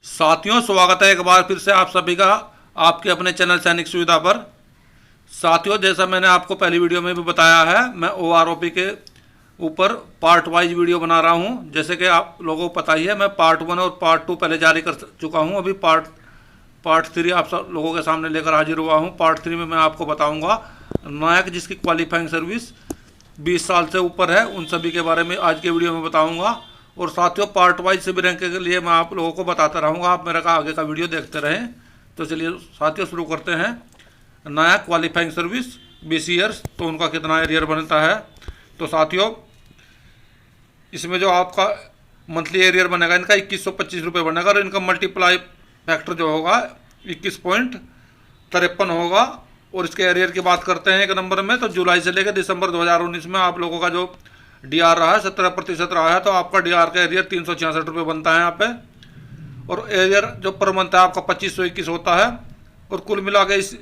साथियों, स्वागत है एक बार फिर से आप सभी का आपके अपने चैनल सैनिक सुविधा पर। साथियों, जैसा मैंने आपको पहली वीडियो में भी बताया है, मैं OROP के ऊपर पार्ट वाइज वीडियो बना रहा हूं। जैसे कि आप लोगों को पता ही है, मैं पार्ट 1 और पार्ट 2 पहले जारी कर चुका हूं। अभी पार्ट 3 आप सब लोगों के सामने लेकर हाजिर हुआ हूं। पार्ट 3 में मैं आपको बताऊँगा नायक जिसकी क्वालिफाइंग सर्विस 20 साल से ऊपर है, उन सभी के बारे में आज के वीडियो में बताऊँगा। और साथियों, पार्ट वाइज सभी रैंक के लिए मैं आप लोगों को बताता रहूँगा, आप मेरा आगे का वीडियो देखते रहें। तो चलिए साथियों, शुरू करते हैं। नया क्वालिफाइंग सर्विस 20 ईयर्स, तो उनका कितना एरियर बनता है। तो साथियों, इसमें जो आपका मंथली एरियर बनेगा इनका 2125 रुपये बनेगा, और इनका मल्टीप्लाई फैक्टर जो होगा 21.53 होगा। और इसके एरियर की बात करते हैं एक नंबर में, तो जुलाई से लेकर दिसंबर 2019 में आप लोगों का जो डीआर रहा है 17% रहा है, तो आपका डीआर का एरियर 366 रुपये बनता है यहाँ पे। और एरियर जो पर मंथ है आपका 2521 होता है। और कुल मिला के इस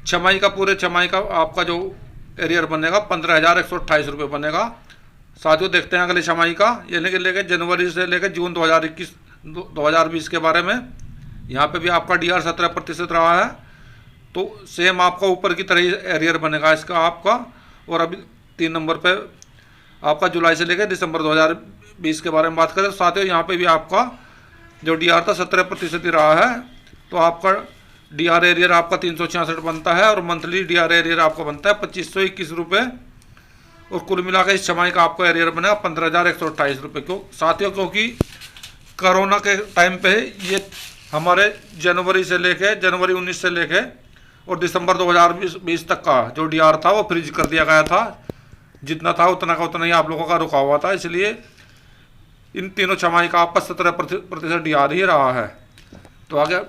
छमाही का, पूरे छमाही का आपका जो एरियर बनेगा 15,128 रुपये बनेगा। साथियों, देखते हैं अगले छमाही का, यानी कि लेकर जनवरी से लेकर जून 2020 के बारे में। यहाँ पे भी आपका डीआर 17% रहा है, तो सेम आपका ऊपर की तरह ही एरियर बनेगा इसका आपका। और अभी 3 नंबर पे आपका जुलाई से लेकर दिसंबर 2020 के बारे में बात करें, तो साथियों यहाँ पे भी आपका जो डीआर था 17% ही रहा है, तो आपका डीआर एरियर आपका 366 बनता है। और मंथली डीआर एरियर आपका बनता है 2521 रुपये। और कुल मिलाकर इस छमाही का आपका एरियर बनेगा 15,128 रुपये। क्यों साथियों, क्योंकि कोरोना के टाइम पे ये हमारे जनवरी 19 से लेके और दिसंबर 2020 तक का जो डीआर था वो फ्रीज कर दिया गया था। जितना था उतना का उतना ही आप लोगों का रुका हुआ था, इसलिए इन तीनों छमाही का आपका 17% डीआर ही रहा है। तो आगे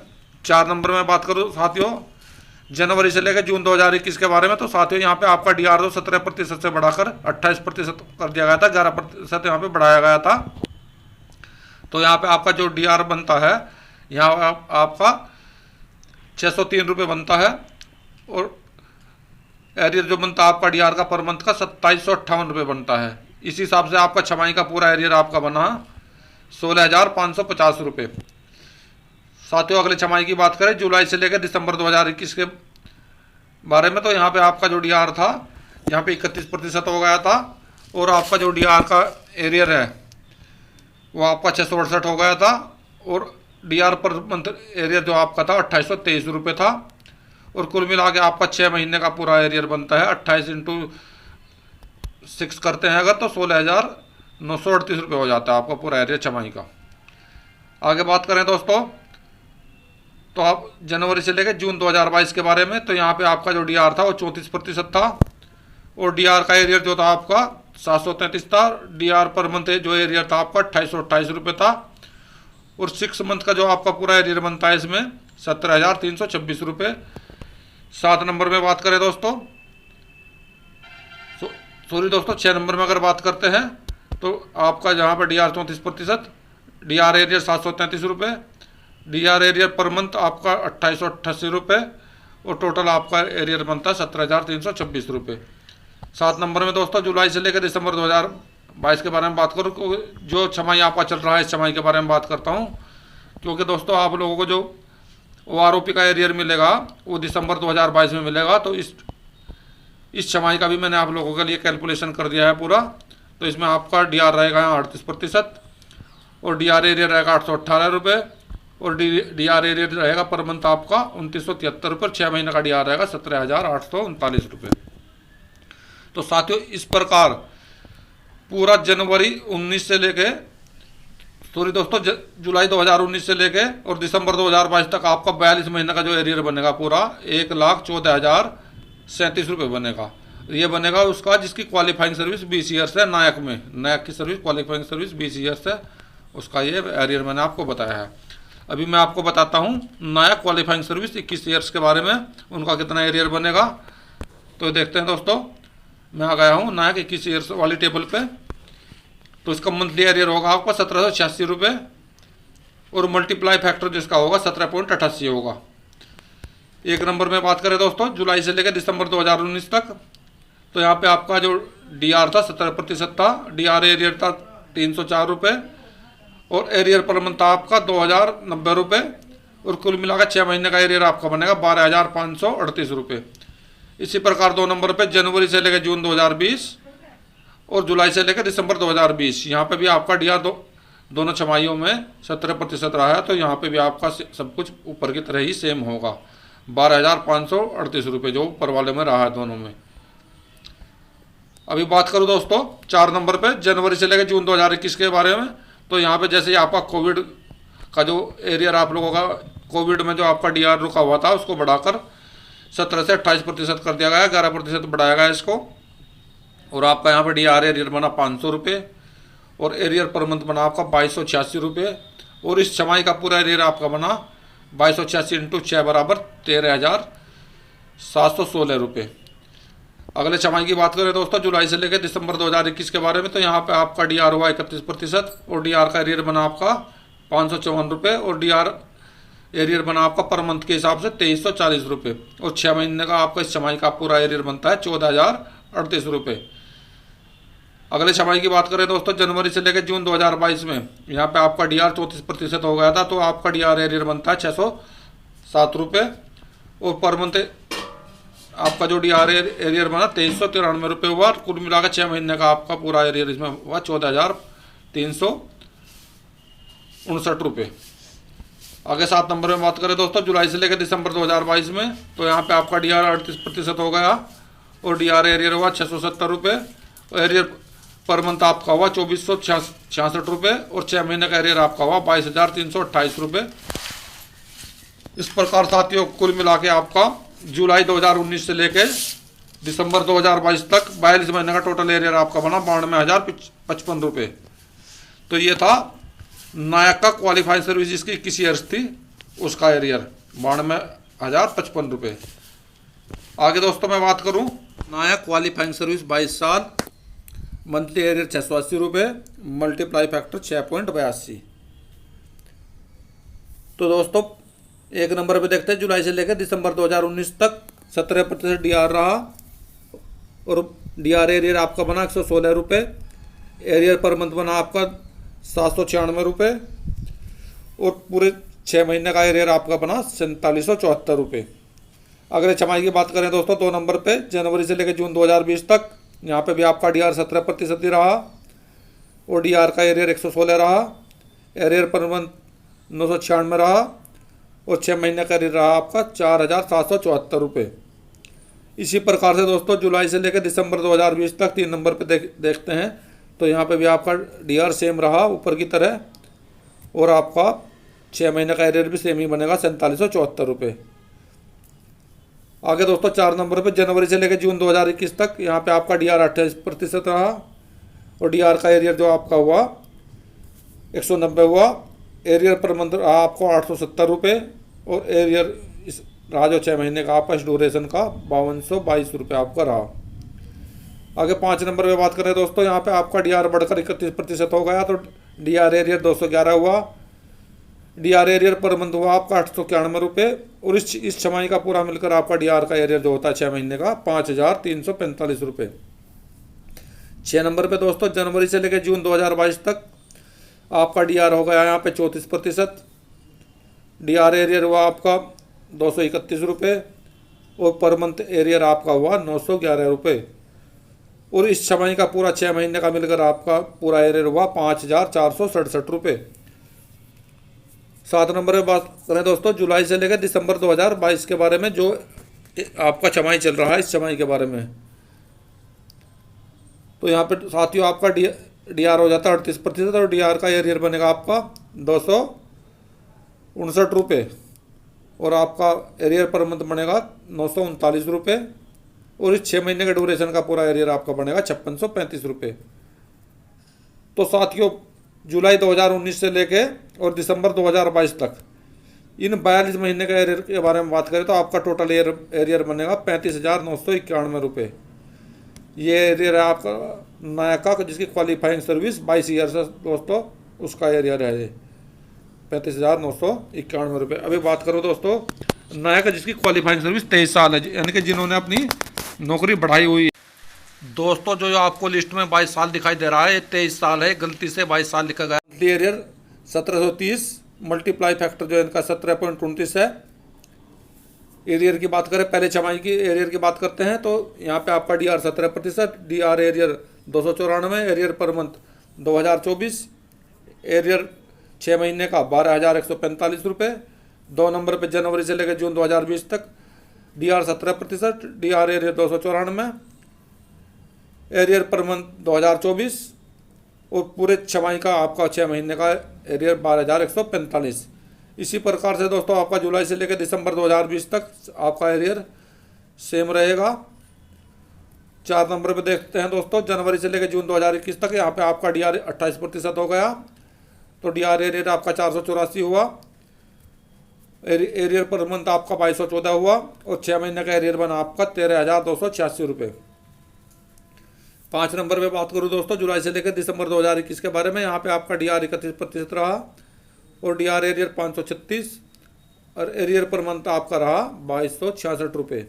4 नंबर में बात करूँ साथियों, जनवरी से लेकर जून 2021 के बारे में। तो साथियों यहाँ पे आपका डीआर तो 17% से बढ़ाकर 28% कर दिया गया था, 11% यहाँ पे बढ़ाया गया था। तो यहाँ पे आपका जो डीआर बनता है, यहाँ आपका 603 रुपये बनता है। और एरियर जो बनता है आपका डीआर का पर मंथ का 2758 रुपये बनता है। इस हिसाब से आपका छमाही का पूरा एरियर आपका बना 16,550 रुपये। साथियों, अगले छमाही की बात करें जुलाई से लेकर दिसंबर 2021 के बारे में, तो यहाँ पे आपका जो डीआर था यहाँ पे 31% हो गया था। और आपका जो डीआर का एरियर है वो आपका 668 हो गया था। और डीआर पर मंथ एरियर जो आपका था 2823 रुपये था। और कुल मिला के आपका 6 महीने का पूरा एरियर बनता है। 28 × 6 करते हैं अगर, तो 16,938 रुपये हो जाता है आपका पूरा एरियर छमाही का। आगे बात करें दोस्तों, तो आप जनवरी से लेकर जून 2022 के बारे में, तो यहाँ पे आपका जो डीआर था वो 34% था। और डीआर का एरियर जो था आपका 733 था। डीआर पर मंथ जो एरियर था आपका 2828 रुपये था। और 6 मंथ का जो आपका पूरा एरियर बनता है इसमें 17,326 रुपये। 7 नंबर में बात करें दोस्तों, सॉरी दोस्तों 6 नंबर में अगर बात करते हैं, तो आपका जहाँ पर डीआर 34%, डीआर एरियर 733 रुपये, डीआर एरियर पर मंथ आपका 2888 रुपये। और टोटल आपका एरियर बनता है 17,326 रुपये। 7 नंबर में दोस्तों जुलाई से लेकर दिसंबर 2022 के बारे में बात करूँ, जो छमाही आपका चल रहा है इस छमाही के बारे में बात करता हूँ। क्योंकि दोस्तों आप लोगों को जो OROP का एरियर मिलेगा वो दिसंबर 2022 में मिलेगा। तो इस छमाही का भी मैंने आप लोगों के लिए कैलकुलेशन कर दिया है पूरा। तो इसमें आपका डीआर रहेगा यहाँ 38% और डीआर एरियर रहेगा 818 रुपये। और डीआर एरियर रहेगा पर मंथ आपका 2973 रुपये। 6 महीने का डीआर रहेगा 17,839 रुपये। तो साथियों, इस प्रकार पूरा जनवरी 19 से लेके, सॉरी दोस्तों जुलाई 2019 से लेके और दिसंबर 2022 तक आपका 42 महीने का जो एरियर बनेगा पूरा 1,14,037 रुपये बनेगा। ये बनेगा उसका जिसकी क्वालिफाइंग सर्विस 20 ईयर्स है। नायक की सर्विस क्वालिफाइंग सर्विस 20 ईयर्स है, उसका ये एरियर मैंने आपको बताया है। अभी मैं आपको बताता हूँ नायक क्वालिफाइंग सर्विस 21 ईयर्स के बारे में, उनका कितना एरियर बनेगा। तो देखते हैं दोस्तों, मैं आ गया हूँ नायक 21 ईयर्स वाली टेबल पे। तो इसका मंथली एरियर होगा आपका 1786 रुपये। और मल्टीप्लाई फैक्टर जिसका होगा 17.88 होगा। 1 नंबर में बात करें दोस्तों जुलाई से लेकर दिसंबर 2019 तक, तो यहाँ पे आपका जो डीआर था 17% था। डीआर एरियर था 304 रुपये। और एरियर पर मंथ आपका 2090 और कुल मिलाकर 6 महीने का एरियर आपका बनेगा 12,538 रुपये। इसी प्रकार 2 नंबर पे जनवरी से लेकर जून 2020 और जुलाई से लेकर दिसंबर 2020, यहाँ पे भी आपका डी आर दोनों छमाहियों में 17% रहा है, तो यहाँ पे भी आपका सब कुछ ऊपर की तरह ही सेम होगा 12,538 रुपये जो ऊपर वाले में रहा है दोनों में। अभी बात करूँ दोस्तों 4 नंबर पे जनवरी से लेकर जून 2021 के बारे में, तो यहाँ पे जैसे आपका कोविड का जो एरियर आप लोगों का कोविड में जो आपका डी आर रुका हुआ था उसको बढ़ाकर 17 से 28% कर दिया गया, 11% बढ़ाया गया इसको। और आपका यहाँ पे डी आर एरियर बना 500 रुपये और एरियर पर मंथ बना आपका 2286 रुपये। और इस छमाही का पूरा एरियर आपका बना 2286 इंटू 6 बराबर 13,716 रुपये। अगले छमाही की बात करें दोस्तों जुलाई से लेकर दिसंबर 2021 के बारे में, तो यहाँ पे आपका डी आर हुआ 31% और डी आर का एरियर बना आपका 554 रुपये और डी आर एरियर बना आपका पर मंथ के हिसाब से 2340 रुपये। और 6 महीने का आपका इस छमाही का पूरा एरियर बनता है 14,038 रुपये। अगले छमाही की बात करें दोस्तों जनवरी से लेकर जून 2022 में, यहाँ पे आपका डी आर 34% हो गया था, तो आपका डी आर एरियर बनता है 607 रुपये और पर मंथ आपका जो डी आर एरियर बना 2393 रुपये हुआ। कुल मिलाकर 6 महीने का आपका पूरा एरियर इसमें हुआ 14,359 रुपये। आगे 7 नंबर में बात करें दोस्तों जुलाई से लेकर दिसंबर 2022 में, तो यहाँ पे आपका डी आर 38% हो गया और डी आर एरियर हुआ 670 रुपये और एरियर पर मंथ आपका हुआ 2466 रुपये और 6 महीने का एरियर आपका हुआ 22,328 रुपये। इस प्रकार साथियों कुल मिला के आपका जुलाई 2019 से लेकर दिसंबर 2022 तक 42 महीने का टोटल एरियर आपका बना 92,055 रुपये। तो ये था नायक का क्वालिफाइंग सर्विस जिसकी 21 ईयर्स थी उसका एरियर 92,055 रुपये। आगे दोस्तों मैं बात करूं नायक क्वालिफाइंग सर्विस 22 साल मंथली एरियर 680 रुपये मल्टीप्लाई फैक्टर 6.82। तो दोस्तों 1 नंबर पे देखते हैं जुलाई से लेकर दिसंबर 2019 तक 17% डी आर रहा और डी आर एरियर आपका बना 116 रुपये, एरियर पर मंथ बना आपका 796 रुपये और पूरे 6 महीने का एरियर आपका बना 4774 रुपये। अगले छमाही की बात करें दोस्तों 2 नंबर पे जनवरी से लेकर जून 2020 तक, यहाँ पे भी आपका डी आर 17% ही रहा और डी आर का एरियर 116 रहा, एरियर पर मंथ 996 रहा और 6 महीने का एरियर रहा आपका 4,774 रुपये। इसी प्रकार से दोस्तों जुलाई से लेकर दिसंबर 2020 तक 3 नंबर पे देखते हैं, तो यहाँ पे भी आपका डी आर सेम रहा ऊपर की तरह और आपका 6 महीने का एरियर भी सेम ही बनेगा 4774 रुपये। आगे दोस्तों 4 नंबर पे जनवरी से लेकर जून 2021 तक, यहाँ पे आपका डी आर 28% रहा और डी आर का एरियर जो आपका हुआ 190 हुआ, एरियर पर मंथ रहा आपको 870 रुपये और एरियर इस रहा जो 6 महीने का आपका इस ड्यूरेशन का 5222 रुपये आपका रहा। आगे 5 नंबर पे बात करें दोस्तों, यहाँ पे आपका डी आर बढ़कर 31% हो गया, तो डी आर एरियर 211 हुआ, D R arrear per month हुआ आपका 891 रुपये और इस छमाही का पूरा मिलकर आपका डी आर का एरियर जो होता है 6 महीने का 5,345 रुपये। 6 नंबर पे दोस्तों जनवरी से लेकर जून 2022 तक आपका डी आर हो गया यहाँ पे 34%, डी आर एरियर हुआ आपका 231 रुपये और पर मंथ एरियर आपका हुआ 911 रुपये और इस छमाही का पूरा 6 महीने का मिलकर आपका पूरा एरियर हुआ 5,467 रुपये। 7 नंबर में बात करें दोस्तों जुलाई से लेकर दिसंबर 2022 के बारे में, जो आपका छमाही चल रहा है इस छमाही के बारे में, तो यहाँ पे साथियों आपका डी आर हो जाता है 38% और डी आर का एरियर बनेगा आपका 259 रुपये और आपका एरियर पर मंथ बनेगा 939 रुपये और इस 6 महीने के ड्यूरेशन का पूरा एरियर आपका बनेगा 5635 रुपये। तो साथियों जुलाई 2019 से लेके और दिसंबर 2022 तक इन 42 महीने का एरियर के बारे में बात करें तो आपका टोटल एरियर बनेगा 35,991 रुपये। ये एरियर है आपका नायका जिसकी क्वालिफाइंग सर्विस 22 ईयर से दोस्तों उसका एरियर है ये 35,991 रुपये। अभी बात करो दोस्तों नायका जिसकी क्वालिफाइंग सर्विस 23 साल है, यानी कि जिन्होंने अपनी नौकरी बढ़ाई हुई है। दोस्तों जो आपको लिस्ट में 22 साल दिखाई दे रहा है ये 23 साल है, गलती से 22 साल लिखा गया। एरियर 1730 मल्टीप्लाई फैक्टर जो है इनका 17.29 है। एरियर की बात करें, पहले छमाही की एरियर की बात करते हैं तो यहाँ पे आपका D R 17%, D R arrear 294, arrear per month 2024, arrear 6 महीने का 12,145 रुपये। 2 नंबर पे जनवरी से लेकर जून 2020 तक D R 17%, D R arrear 294, arrear per month 2024 और पूरे छमाही का आपका 6 महीने का एरियर 12,145। इसी प्रकार से दोस्तों आपका जुलाई से लेकर दिसंबर 2020 तक आपका एरियर सेम रहेगा। 4 नंबर पे देखते हैं दोस्तों, जनवरी से लेकर जून 2021 तक यहाँ पे आपका डी आर 28% हो गया, तो डी आर एरियर आपका 484 हुआ, एरियर पर मंथ आपका 2214 हुआ और 6 महीने का एरियर बना आपका 13,286 रुपये। 5 नंबर पे बात करूँ दोस्तों, जुलाई से लेकर दिसंबर 2021 के बारे में, यहाँ पे आपका डी आर 31% रहा और डी आर एरियर 536 और एरियर पर मंथ आपका रहा 2266 रुपये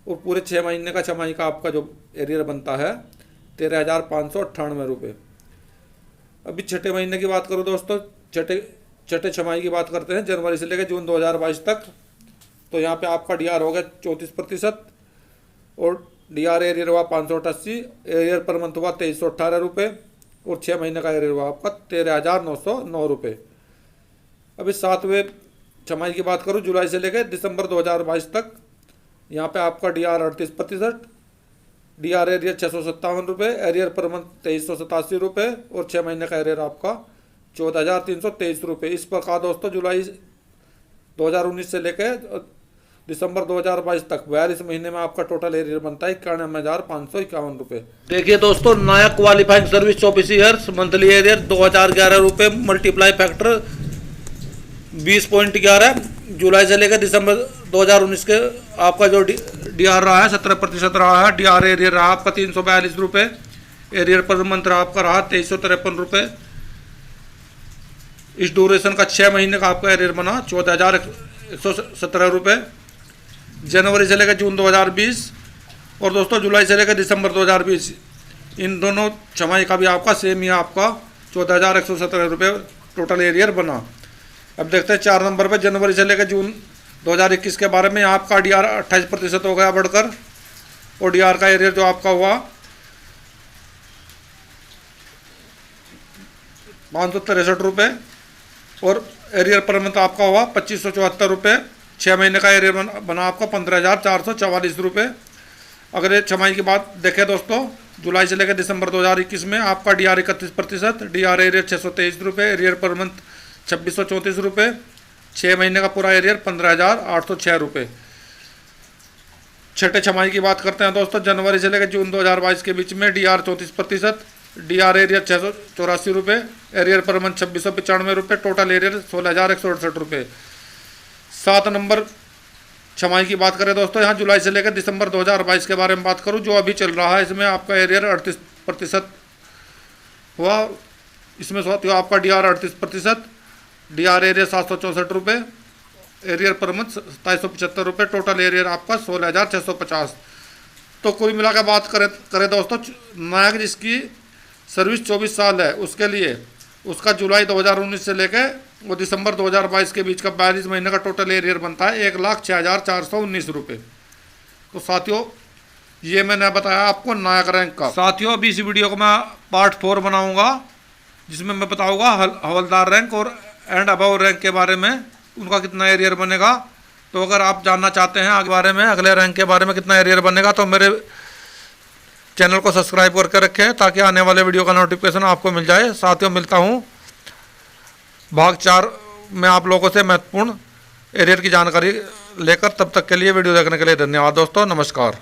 और पूरे 6 महीने का छमाही का आपका जो एरियर बनता है 13,598 रुपये। अभी छठे महीने की बात करूँ दोस्तों, छठे छमाही की बात करते हैं, जनवरी से लेकर जून 2022 तक, तो यहाँ पे आपका डी आर हो गया 34% और डी आर एरियर हुआ 588, एरियर पर मंथ हुआ 2318 रुपये और 6 महीने का एरियर हुआ आपका 13,909 रुपये। अभी 7वें छमाही की बात करूँ, जुलाई से लेकर दिसंबर 2022 तक, यहाँ पे आपका D R 38%, D R arrear 657 रुपये, एरियर पर मंथ 2387 रुपये और 6 महीने का एरियर आपका 14,323 रुपये। इस प्रकार दोस्तों जुलाई 2019 से लेकर दिसंबर 2022 तक 42 महीने में आपका टोटल एरियर बनता है 91,551 रुपये। देखिए दोस्तों, नया qualifying service officers monthly arrear 2011 रुपये, मल्टीप्लाई फैक्टर 20.11, जुलाई से लेकर दिसंबर 2019 के आपका जो डी आर रहा है 17% रहा है, डी आर एरियर रहा आपका 342 रुपये, एरियर पर मंथ रहा आपका रहा 2353 रुपये। इस ड्यूरेशन का 6 महीने का आपका एरियर बना 14,117 रुपये। जनवरी से लेकर जून 2020 और दोस्तों जुलाई से लेकर दिसंबर 2020, इन दोनों छमाही का भी आपका सेम ही आपका 14,117 रुपये टोटल एरियर बना। अब देखते हैं 4 नंबर पे, जनवरी से लेकर जून 2021 के बारे में, यहाँ आपका डी आर 28% हो गया बढ़कर और डी आर का एरियर जो आपका हुआ 563 रुपये और एरियर पर मंथ आपका हुआ 2574 रुपये। 6 महीने का एरियर बना आपका 15,444 रुपये। अगर छमाही की बात देखें दोस्तों, जुलाई से लेकर दिसंबर 2021 में आपका D R 31%, D R arrear 623 रुपये, एरियर पर मंथ 2634 रुपये, 6 महीने का पूरा एरियर 15,806 रुपये। छठे छमाही की बात करते हैं दोस्तों, जनवरी से लेकर जून 2022 के बीच में D R 34%, D R arrear 684 रुपये, एरियर पर मंथ 2695 रुपये, टोटल एरियर 16,168 रुपये। 7 नंबर छमाही की बात करें दोस्तों, यहाँ जुलाई से लेकर दिसंबर 2022 के बारे में बात करूँ, जो अभी चल रहा है, इसमें आपका एरियर 38% हुआ। इसमें साथियों आपका D R 38%, D R arrear 764 रुपये, एरियर पर मंथ 2775 रुपये, टोटल एरियर आपका 16,650। तो कुल मिलाकर बात करें दोस्तों, नायक जिसकी सर्विस 24 साल है उसके लिए उसका जुलाई 2019 से लेकर वो दिसंबर 2022 के बीच का 42 महीने का टोटल एरियर बनता है 1,06,419 रुपये। तो साथियों ये मैंने बताया आपको नायक रैंक का। साथियों अभी इस वीडियो को मैं पार्ट 4 बनाऊंगा, जिसमें मैं बताऊंगा हवलदार रैंक और एंड अबव रैंक के बारे में, उनका कितना एरियर बनेगा। तो अगर आप जानना चाहते हैं आगे बारे में, अगले रैंक के बारे में कितना एरियर बनेगा, तो मेरे चैनल को सब्सक्राइब करके रखें ताकि आने वाले वीडियो का नोटिफिकेशन आपको मिल जाए। साथियों मिलता हूं भाग 4 में आप लोगों से महत्वपूर्ण एरियर की जानकारी लेकर। तब तक के लिए वीडियो देखने के लिए धन्यवाद दोस्तों, नमस्कार।